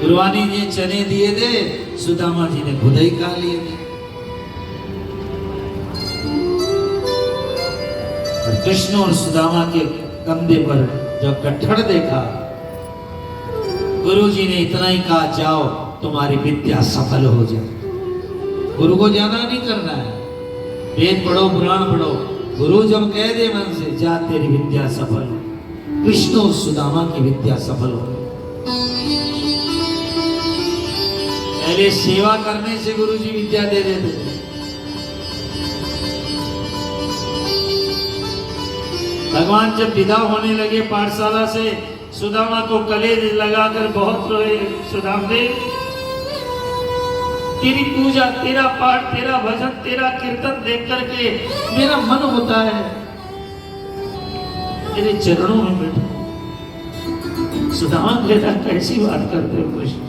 गुरुवानी ने चने दिए थे, सुदामा जी ने खुद ही खा लिए थे। और कृष्ण और सुदामा के कंधे पर जब गट्ठड़ देखा, गुरु जी ने इतना ही कहा, जाओ तुम्हारी विद्या सफल हो जाए। गुरु को ज्यादा नहीं करना है, वेद पढ़ो पुराण पढ़ो, गुरु जब कह दे मन से, जा तेरी विद्या सफल हो। कृष्ण और सुदामा की विद्या सफल हो। पहले सेवा करने से गुरु जी विद्या दे देते थे। भगवान जब विदा होने लगे पाठशाला से, सुदामा को कलेज लगाकर बहुत रोए। सुदामदेव, तेरी पूजा, तेरा पाठ, तेरा भजन, तेरा कीर्तन देख करके मेरा मन होता है तेरे चरणों में बैठो। सुदामा कहता, कैसी बात करते हो कृष्ण?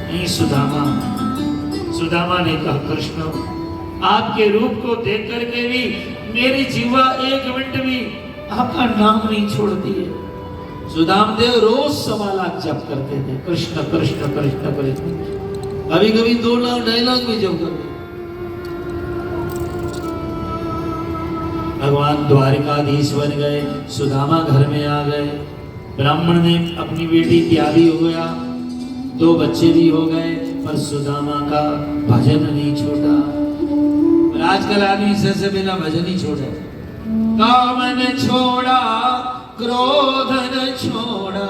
नहीं सुदामा, सुदामा ने कहा, कृष्ण आपके रूप को देख करके भी मेरी जीवा एक मिनट भी आपका नाम नहीं छोड़ती है। सुदामदेव रोज 1.25 लाख जप करते थे, कृष्ण कृष्ण कृष्ण कृष्ण, कभी कभी 2 लाख 2.5 लाख भी जप करते। भगवान द्वारिकाधीश बन गए, सुदामा घर में आ गए। ब्राह्मण ने अपनी बेटी त्यागी हो गया, 2 बच्चे भी हो गए, पर सुदामा का भजन नहीं छूटा। आजकल आदमी से बिना भजन ही छोड़े। काम न छोड़ा, क्रोध न छोड़ा,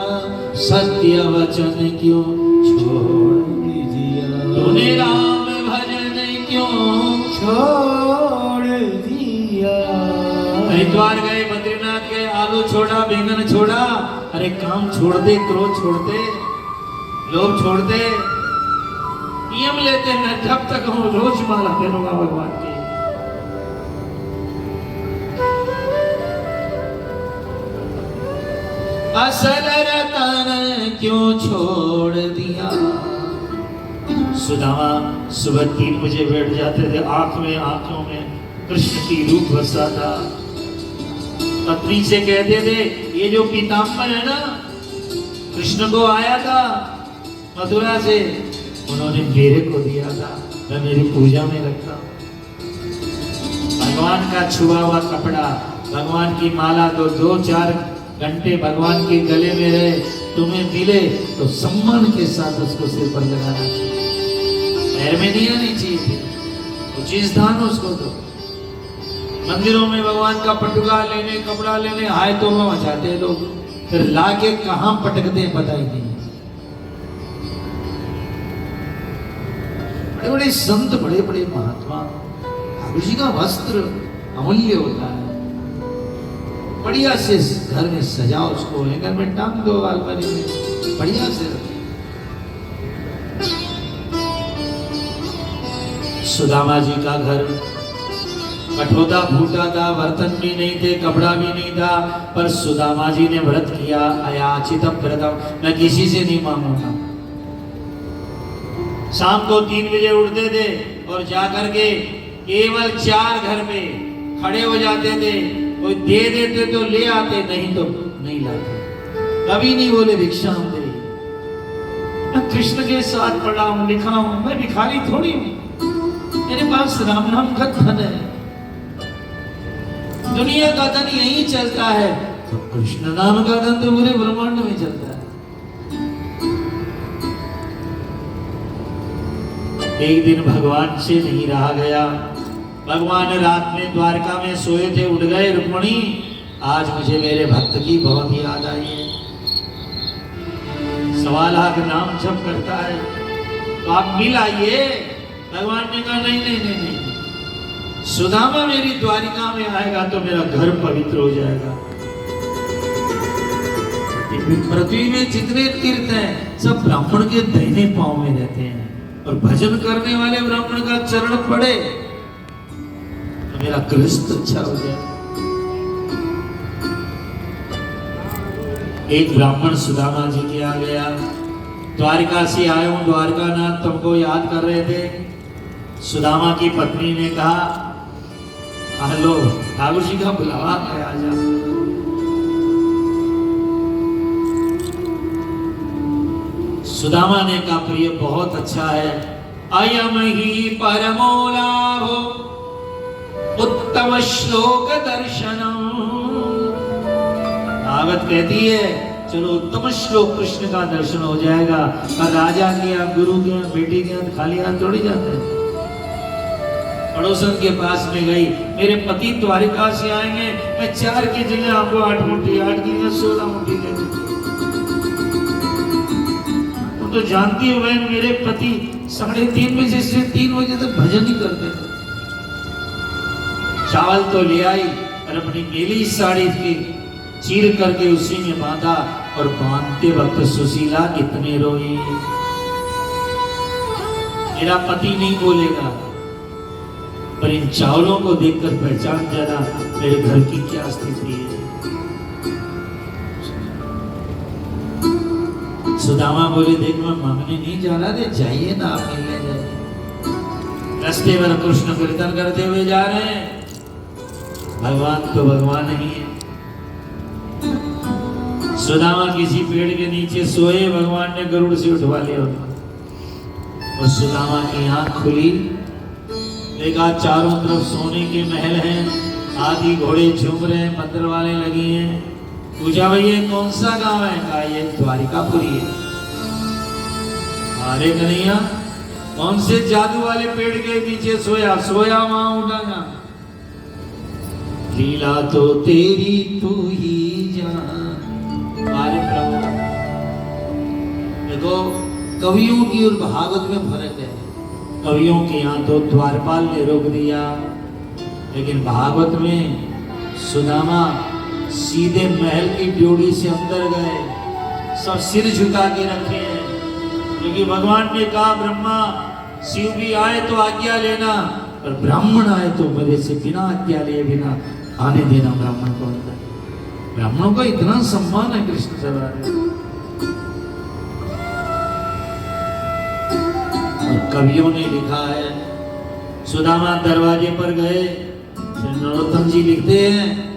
सत्य वचन क्यों छोड़ दिया? तूने राम भजन क्यों छोड़ दिया? हरिद्वार गए, बद्रीनाथ गए, आलू छोड़ा, बैंगन छोड़ा, अरे काम छोड़ दे, क्रोध छोड़ दे, लोभ छोड़ दे। नियम लेते हैं, जब तक हम रोज माला फेरूंगा भगवान की। असल रतन क्यों छोड़ दिया? सुदामा सुबह 3 बजे बैठ जाते थे, आंखों में कृष्ण की रूप बसा था। पत्नी से कहते थे, ये जो पीताम्बर है ना, कृष्ण को आया था मथुरा से, उन्होंने मेरे को दिया था, मैं मेरी पूजा में रखता। भगवान का छुआ हुआ कपड़ा, भगवान की माला, 2-4 घंटे भगवान के गले में रहे, तुम्हें मिले तो सम्मान के साथ उसको सिर पर लगाना चाहिए, पैर में नहीं आनी चाहिए। वो चीज दान उसको दो। मंदिरों में भगवान का पटुका लेने, कपड़ा लेने आए तो मचाते हैं लोग, फिर लाके कहां पटकते हैं पता ही नहीं। बड़े बड़े संत, बड़े बड़े महात्मा, ठाकुर जी का वस्त्र अमूल्य होता है, बढ़िया से घर में सजाओ, उसको हैंगर में टांग दो, अलमारी में बढ़िया से रखो। सुदामा जी का घर कठोता फूटा था, बर्तन भी नहीं थे, कपड़ा भी नहीं था, पर सुदामा जी ने व्रत किया, अयाचित व्रतम, मैं किसी से नहीं मांगूंगा। शाम को 3 बजे उठते थे और जाकर के केवल 4 घर में खड़े हो जाते थे, कोई दे देते तो ले आते, नहीं तो नहीं लाते। कभी नहीं बोले भिक्षा दे। मैं कृष्ण के साथ पढ़ा हूं, लिखा हूं, मैं भिखारी थोड़ी हूं, मेरे पास राम नाम का धन है, दुनिया का धन यही चलता है, तो कृष्ण नाम का धन तो पूरे ब्रह्मांड में चलता है। एक दिन भगवान से नहीं रहा गया। भगवान रात में द्वारका में सोए थे, उठ गए, रुक्मणी आज मुझे मेरे भक्त की बहुत याद आई है, 1.25 लाख नाम जप करता है, तो आप मिल आइए। भगवान ने कहा नहीं नहीं नहीं नहीं, सुदामा मेरी द्वारिका में आएगा तो मेरा घर पवित्र हो जाएगा। पृथ्वी में जितने तीर्थ हैं सब ब्राह्मण के दाहिने पांव में रहते हैं, और भजन करने वाले ब्राह्मण का चरण पड़े तो मेरा गृहस्थ अच्छा हो जाए। एक ब्राह्मण सुदामा जी के आ गया, द्वारिका से आए हूं, द्वारका नाथ तुमको याद कर रहे थे। सुदामा की पत्नी ने कहा, हेलो ठाकुर जी का बुलावा है, आजा। सुदामा ने कहा प्रिय बहुत अच्छा है, अयम ही परमो लाभो उत्तम श्लोक दर्शनम। भागवत कहती है चलो उत्तम श्लोक कृष्ण का दर्शन हो जाएगा। और राजा के यहाँ, गुरु के यहाँ, बेटे के यहाँ खाली हाथ थोड़ी जाते हैं। पड़ोसन के पास में गई, मेरे पति द्वारिका से आएंगे, मैं 4 की जगह आपको 8 मुट्ठी, 8 की जगह 16 मुट्ठी दे दूं। तो जानती हो बहन, मेरे पति 3:30 बजे से 3 बजे तक भजन ही करते थे। चावल तो ले आई और अपनी नीली साड़ी थी, चीर करके उसी में बांधा, और बांधते वक्त सुशीला कितने रोई। मेरा पति नहीं बोलेगा, पर इन चावलों को देखकर पहचान जाना मेरे घर की क्या स्थिति है। सुदामा बोले देख मैं मांगने नहीं जा रहा थे, जाइए ना आप मिलने जाइए। रास्ते पर कृष्ण कीर्तन करते हुए जा रहे हैं, भगवान तो भगवान ही है। सुदामा किसी पेड़ के नीचे सोए, भगवान ने गरुड़ से उठवा लिया और सुदामा की आंख खुली, देखा चारों तरफ सोने के महल हैं, आदि घोड़े झूम रहे हैं, मंदिर वाले लगी हैं। पूछा भाई ये कौन सा गांव है? कहा ये द्वारिकापुरी है। अरे कन्हैया कौन से जादू वाले पेड़ के नीचे सोया? सोया वहां उठा ना, लीला तो तेरी तू ही जान। अरे प्रभु देखो, कवियों की और भागवत में फर्क है। कवियों के यहाँ तो द्वारपाल ने रोक दिया, लेकिन भागवत में सुदामा सीधे महल की ड्योढ़ी से अंदर गए, सब सिर झुका के रखे हैं। क्योंकि भगवान ने कहा ब्रह्मा शिव भी आए तो आज्ञा लेना, और ब्राह्मण आए तो मेरे से बिना आज्ञा लिए बिना आने देना ब्राह्मण को अंदर। ब्राह्मणों का इतना सम्मान है कृष्ण से। और कवियों ने लिखा है, सुदामा दरवाजे पर गए, नरोत्तम जी लिखते हैं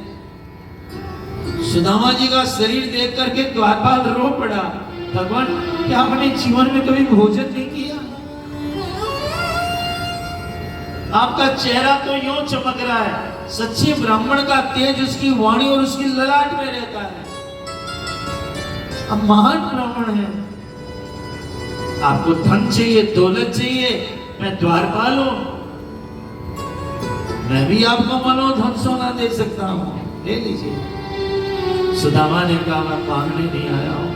सुदामा जी का शरीर देख करके द्वारपाल रो पड़ा, भगवान क्या आपने जीवन में कभी भोजन नहीं किया? आपका चेहरा तो यूं चमक रहा है, सच्चे ब्राह्मण का तेज उसकी वाणी और उसकी ललाट में रहता है। अब महान ब्राह्मण है, आपको धन चाहिए, दौलत चाहिए, मैं द्वारपाल हूं, मैं भी आपको मनोधन सोना दे सकता हूं, ले लीजिए। सुदामा ने कहा मैं मांगने नहीं आया हूं,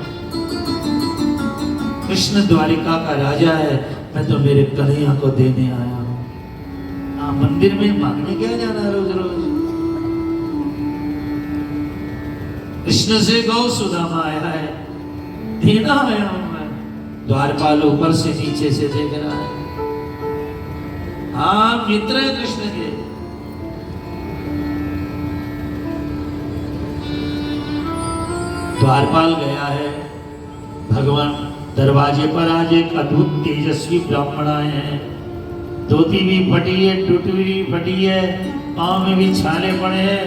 कृष्ण द्वारिका का राजा है, मैं तो मेरे कन्हैया को देने आया हूं। मंदिर में मांगने क्या जाना रोज रोज? कृष्ण से गौ सुदामा आया है, देना आया हूं मैं। द्वारपाल ऊपर से नीचे से देख रहा है, हाँ मित्र है कृष्ण के। द्वारपाल गया है, भगवान दरवाजे पर आज एक अद्भुत तेजस्वी ब्राह्मण आए हैं। धोती भी फटी है, टूटी भी फटी है, पांव में भी छाले पड़े हैं,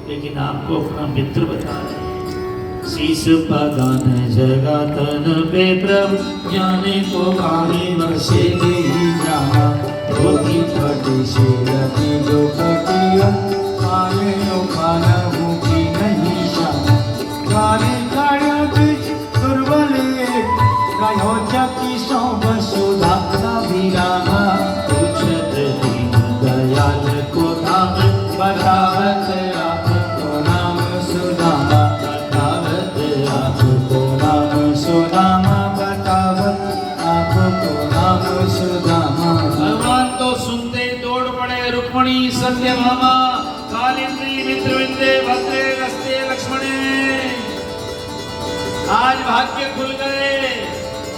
लेकिन आपको अपना मित्र बता रहे हैं। शीश पगान जगा तन पे प्रभु, जाने को काहे बरसे गई जाना। धोती फटी से रखी जो कटिया, काले नो खाना भूखी नहीं जाना। काले काया बीच दुर्बले, कहो जकी सो वसुधा का विरामा। पूछत दीन दयाल को नाम, बतावत आपको नाम सुदामा। बतावत आपको नाम सुदामा, बतावत आपको नाम सुदामा। भगवान तो सुनते दौड़ पड़े, रुक्मणी सत्यभामा, कालिंदी मित्रविंदे भद्रे रस्ते लक्ष्मणे। आज भाग्य खुल गए,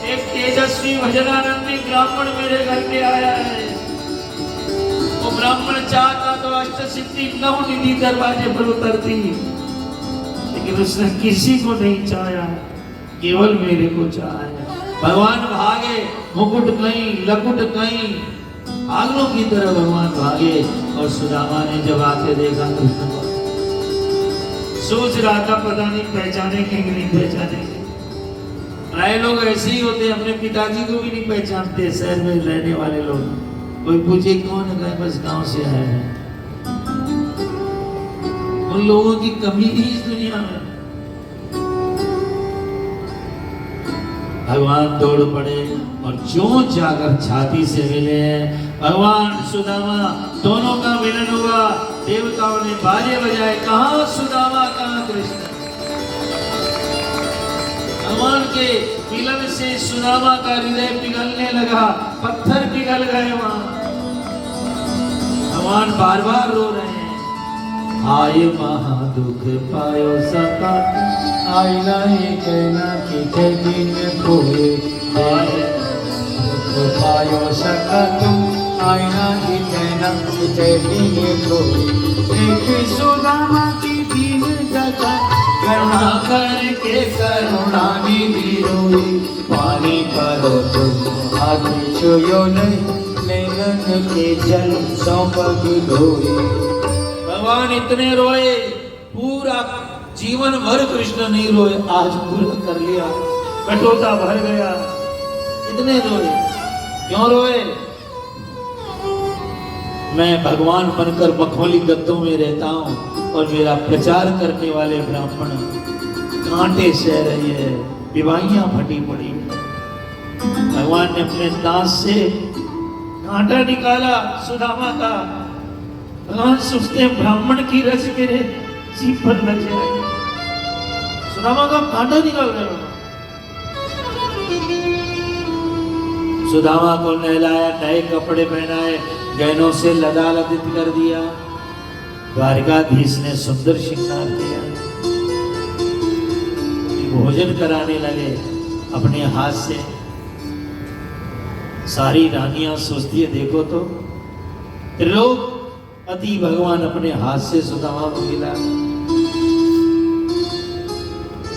एक तेजस्वी भजनानंदी ब्राह्मण मेरे घर पे आया है। वो ब्राह्मण चाहता तो अष्ट सिद्धि 9 निधि दरवाजे पर उतरती, लेकिन उसने किसी को नहीं चाहा, केवल मेरे को चाहा है। भगवान भागे, मुकुट कहीं, लकुट कहीं, आगलों की तरह भगवान भागे। और सुदामा ने जब आके देखा कृष्ण को, सोच रहा था पता नहीं पहचाने कि नहीं पहचाने। प्राय लोग ऐसे ही होते, अपने पिताजी को भी नहीं पहचानते। शहर में रहने वाले लोग, कोई पूछे कौन है, बस गांव से आए हैं। उन लोगों की कमी ही इस दुनिया में। भगवान दौड़ पड़े और जो जाकर छाती से मिले हैं। भगवान सुदामा दोनों का मिलन हुआ। देवताओं ने बाजे बजाए, कहाँ सुदामा कहाँ कृष्ण। भगवान के मिलन से सुदामा का हृदय पिघलने लगा, पत्थर पिघल गए वहां। भगवान बार बार रो रहे हैं, आय महा दुख पायो सका, आई नहीं कहना कि दिन कोई दुख पायो सका तुम, आई नहीं कहना कि दिन कोई। एक सुदामा की दीन जगह करुणा करके करुणा निधि रोई, पानी पर तुम हाथ छुयो नहीं, नैनन के जल सौ पग धोए। भगवान इतने रोए, पूरा जीवन भर कृष्ण नहीं रोए, आज पूरा कर लिया, कटोता भर गया। इतने रोए, क्यों रोए? मैं भगवान बनकर मखमली गद्दों में रहता हूँ और मेरा प्रचार करने वाले ब्राह्मण कांटे सह रहे हैं, विवाहियां फटी पड़ी। भगवान ने अपने दांत से कांटा निकाला सुदामा का। भगवान सोचते हैं ब्राह्मण की रस मेरे जीभ पर लग जाएगी। सुदामा का कांटा निकाल रहे हो। सुदामा को नहलाया, नए कपड़े पहनाए, गहनों से लदालदित कर दिया। द्वारकाधीश ने सुंदर श्रृंगार किया, भोजन कराने लगे अपने हाथ से। सारी रानियां सोचती है, देखो तो त्रिलोक पति भगवान अपने हाथ से सुदामा को मिला।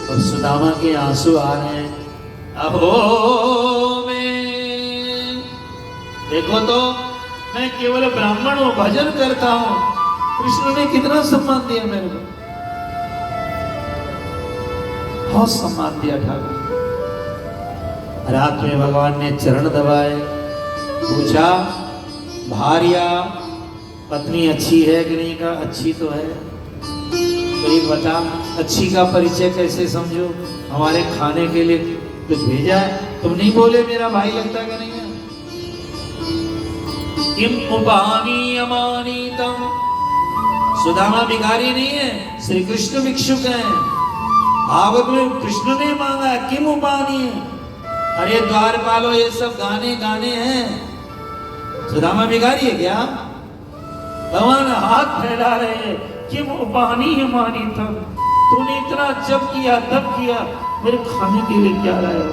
और सुदामा के आंसू आ रहे हैं। अहो मैं, देखो तो मैं केवल ब्राह्मण हूं, भजन करता हूं, कृष्ण ने कितना सम्मान दिया मेरे को, बहुत सम्मान दिया ठाकुर। रात में भगवान ने चरण दबाए, पूछा भार्या पत्नी अच्छी है कि नहीं? का अच्छी तो है। तो एक बता, अच्छी का परिचय कैसे समझो? हमारे खाने के लिए कुछ भेजा है, तुम नहीं बोले मेरा भाई लगता कि नहीं है? किम उपानी अमानीतम, सुदामा भिखारी नहीं है, श्री कृष्ण भिक्षुक है। भागवत में कृष्ण ने मांगा, किम उपानी है, अरे द्वारपालो ये सब गाने गाने हैं, सुदामा भिखारी है क्या? भगवान हाथ फैला रहे हैं, किम उपानी अमानीतम, तूने इतना जप किया तब किया, मेरे खाने के लिए क्या लाए हो?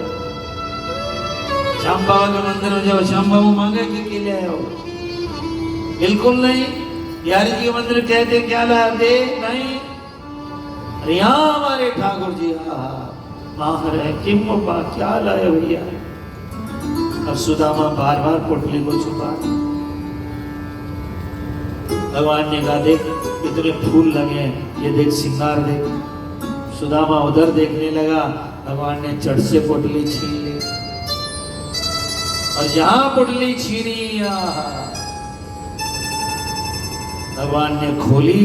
श्याम बाबा के मंदिर में जब श्याम बाबू मांगे कि ले आए हो? बिल्कुल नहीं। बिहारी जी के मंदिर कहते क्या लाया दे? नहीं। अरे यहाँ हमारे ठाकुर जी मांग रहे, किम उपा क्या लाए भैया? अब सुदामा बार बार पोटली को छुपा। भगवान ने कहा, देख इतने फूल लगे, ये देख श्रृंगार देख। सुदामा उधर देखने लगा, भगवान ने चट से पोटली छीन ली। और जहां पोटली छीनी, भगवान ने खोली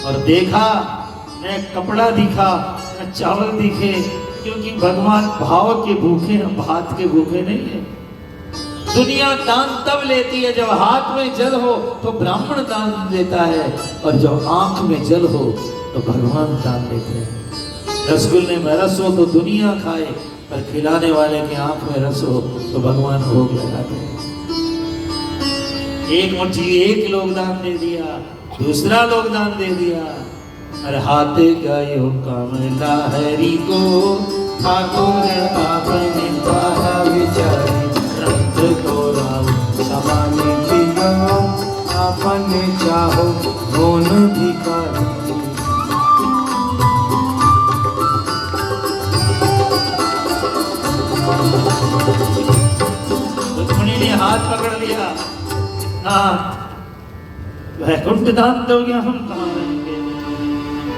और देखा, न कपड़ा दिखा न चावल दिखे, क्योंकि भगवान भाव के भूखे हैं, भात के भूखे नहीं है। दुनिया दान तब लेती है जब हाथ में जल हो तो ब्राह्मण दान देता है, और जब आंख में जल हो तो भगवान दान देते हैं। रसगुल्ले में रस हो तो दुनिया खाए, पर खिलाने वाले की आंख में रस हो तो भगवान भोग लगाते हैं। एक मुट्ठी एक लोग दान दे दिया, दूसरा लोग दान दे दिया। अरे हाथ गायो कमला हरि को, ठाकुर आपने पारा विचारी, रंग को राव समाने दियो, आपने चाहो कौन भिखारी। रुक्मिणी ने हाथ पकड़ लिया, ना वैकुंठ दान दोगे, हम कहाँ रहेंगे?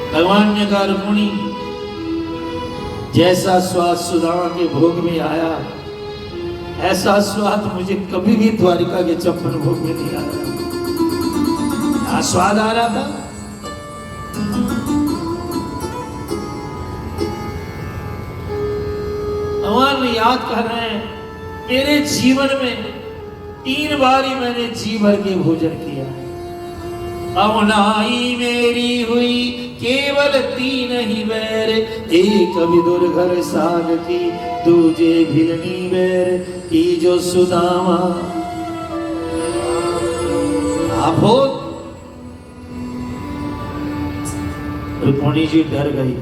भगवान ने कहा, रुक्मिणी जैसा स्वाद सुदामा के भोग में आया, ऐसा स्वाद मुझे कभी भी द्वारिका के 56 भोग में नहीं आया। क्या स्वाद आ रहा था। भगवान याद कर रहे हैं, मेरे जीवन में 3 बार ही मैंने जी भर के भोजन किया। अवनाई मेरी हुई केवल 3 ही बैर, एक विदुर घर साग की, दूजे भिलनी बैर की जो सुदामा। आप हो रुक्मिणी जी डर गई,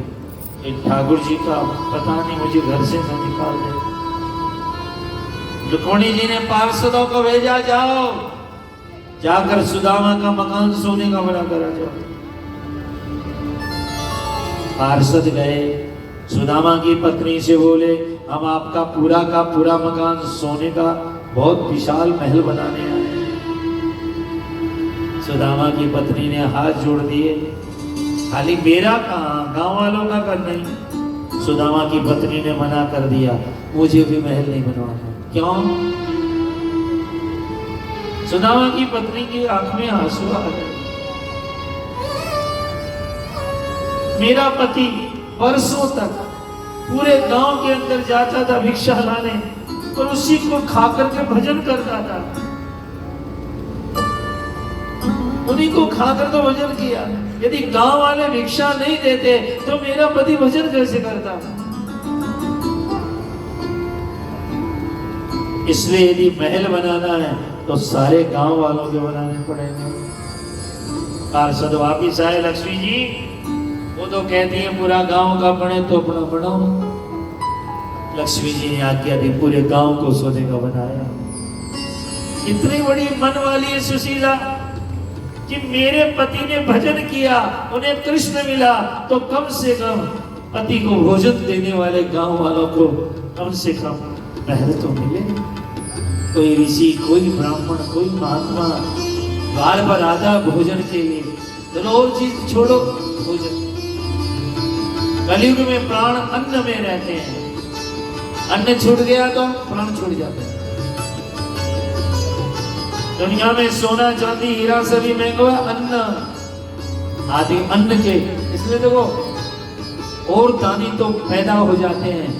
ठाकुर जी का पता नहीं मुझे घर से न निकाल दे। रुक्मिणी जी ने पार्षदों को भेजा, जाओ जाकर सुदामा का मकान सोने का बना करा जाओ। पार्षद गए, सुदामा की पत्नी से बोले, हम आपका पूरा का पूरा मकान सोने का बहुत विशाल महल बनाने आए हैं। सुदामा की पत्नी ने हाथ जोड़ दिए, खाली मेरा कहाँ, गांव वालों का कर नहीं। सुदामा की पत्नी ने मना कर दिया, मुझे भी महल नहीं बनवाना। क्यों? सुदामा की पत्नी की आंख में आंसू आ गए। मेरा पति वर्षों तक पूरे गांव के अंदर जाता था भिक्षा लाने, और उसी को खा करके भजन करता था। उन्हीं को खाकर तो भजन किया। यदि गांव वाले भिक्षा नहीं देते तो मेरा पति भजन कैसे करता? इसलिए यदि महल बनाना है तो सारे गांव वालों के बनाने पड़ेंगे। पार्षद वापिस आए, लक्ष्मी जी वो तो कहती है पूरा गांव का बने तो अपना बनाओ। लक्ष्मी जी ने आज्ञा दी, पूरे गांव को सोने का बनाया। इतनी बड़ी मन वाली है सुशीला कि मेरे पति ने भजन किया, उन्हें कृष्ण मिला, तो कम से कम पति को भोजन देने वाले गांव वालों को कम से कम महल तो मिले। कोई ऋषि, कोई ब्राह्मण, कोई महात्मा द्वार पर आता भोजन के लिए, चलो और चीज छोड़ो, भोजन। कलयुग में प्राण अन्न में रहते हैं, अन्न छूट गया तो प्राण छूट जाते हैं। दुनिया में सोना चांदी हीरा सभी महंगा, अन्न आदि अन्न के, इसलिए देखो और दानी तो पैदा हो जाते हैं,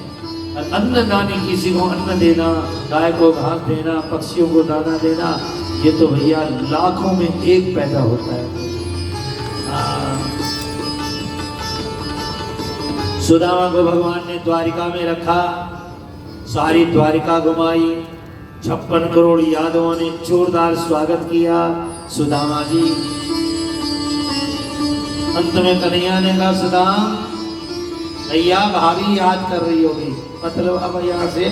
और अन्न दानी किसी को अन्न देना, गाय को घास देना, पक्षियों को दाना देना, ये तो भैया लाखों में एक पैदा होता है। सुदामा को भगवान ने द्वारिका में रखा, सारी द्वारिका घुमाई, 56 करोड़ यादवों ने जोरदार स्वागत किया। सुदामा जी, अंत में कन्हैया ने कहा, सुदाम भैया भाभी याद कर रही होगी, मतलब अब यहाँ से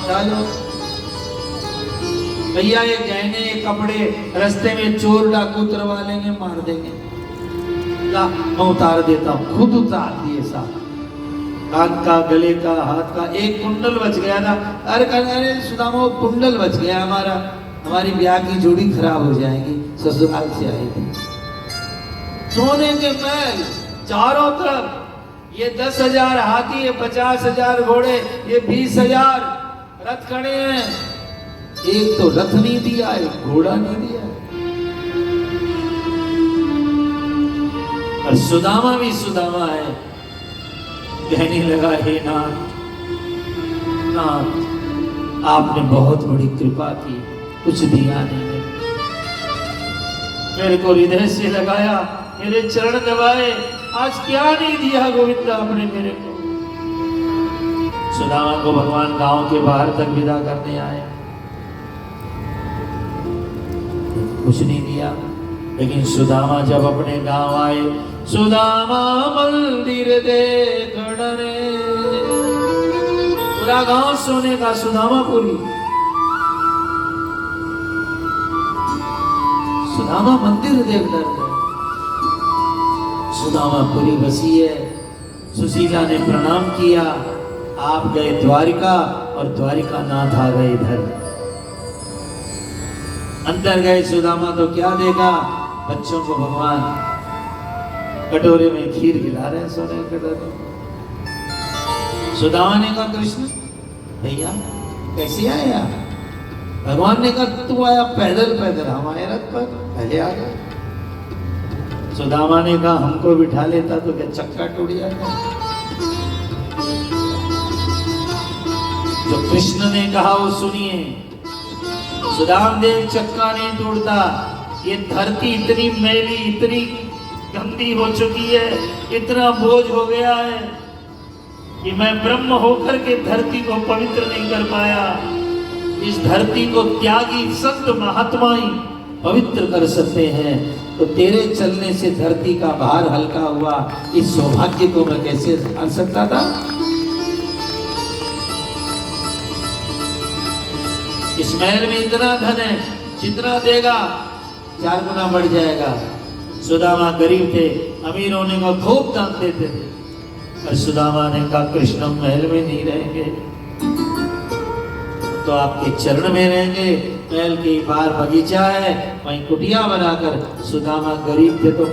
चलो भैया, ये गहने ये कपड़े रास्ते में चोर डाकू उतरवा लेंगे, मार देंगे, ला मैं उतार देता हूँ। खुद उतार दिए साहब, कान का, गले का, हाथ का, एक कुंडल बच गया था। अरे सुदामा वो कुंडल बच गया हमारा, हमारी ब्याह की जोड़ी खराब हो जाएगी, ससुराल से आएगी। सोने के महल चारों तरफ, ये 10,000 हाथी, ये 50,000 घोड़े, ये 20,000 रथ खड़े हैं। एक तो रथ नहीं दिया, एक घोड़ा नहीं दिया। और सुदामा भी सुदामा है, कहने लगा, हे नाथ, नाथ आपने बहुत बड़ी कृपा की, कुछ दिया नहीं, मेरे को हृदय से लगाया, मेरे चरण दबाए, आज क्या नहीं दिया गोविंद आपने मेरे को। सुदामा को भगवान गांव के बाहर तक विदा करने आए, कुछ नहीं दिया। लेकिन सुदामा जब अपने गांव आए, सुदामा मंदिर देखने, पूरा गांव सोने का, सुदामापुरी, सुदामा मंदिर देखने, सुदामापुरी बसी है। सुशीला ने प्रणाम किया, आप गए द्वारिका और द्वारिका नाथ आ गए इधर। अंदर गए सुदामा तो क्या देगा, बच्चों को भगवान कटोरे में खीर खिला रहे हैं, सोने के कटोरे। सुदामा ने कहा कृष्ण भैया कैसे आया? भगवान ने कहा तू आया पैदल पैदल, हम आए रथ पर, पहले आ गए। सुदामा ने कहा हमको बिठा लेता तो क्या चक्का टूट जाता? जो कृष्ण ने कहा वो सुनिए, सुदाम देव चक्का नहीं टूटता। ये धरती इतनी मैली, इतनी गंदी हो चुकी है, इतना बोझ हो गया है कि मैं ब्रह्म होकर के धरती को पवित्र नहीं कर पाया। इस धरती को त्यागी संत महात्मा ही पवित्र कर सकते हैं, तो तेरे चलने से धरती का भार हल्का हुआ। इस सौभाग्य को मैं कैसे आ सकता था? इस महल में इतना धन है, जितना देगा 4 गुना बढ़ जाएगा। सुदामा गरीब थे, अमीर होने का खूब दान देते थे, पर सुदामा ने कहा कृष्ण महल में नहीं रहेंगे तो आपके चरण में रहेंगे। महल के पार बगीचा है, वहीं कुटिया बनाकर, सुदामा गरीब थे तो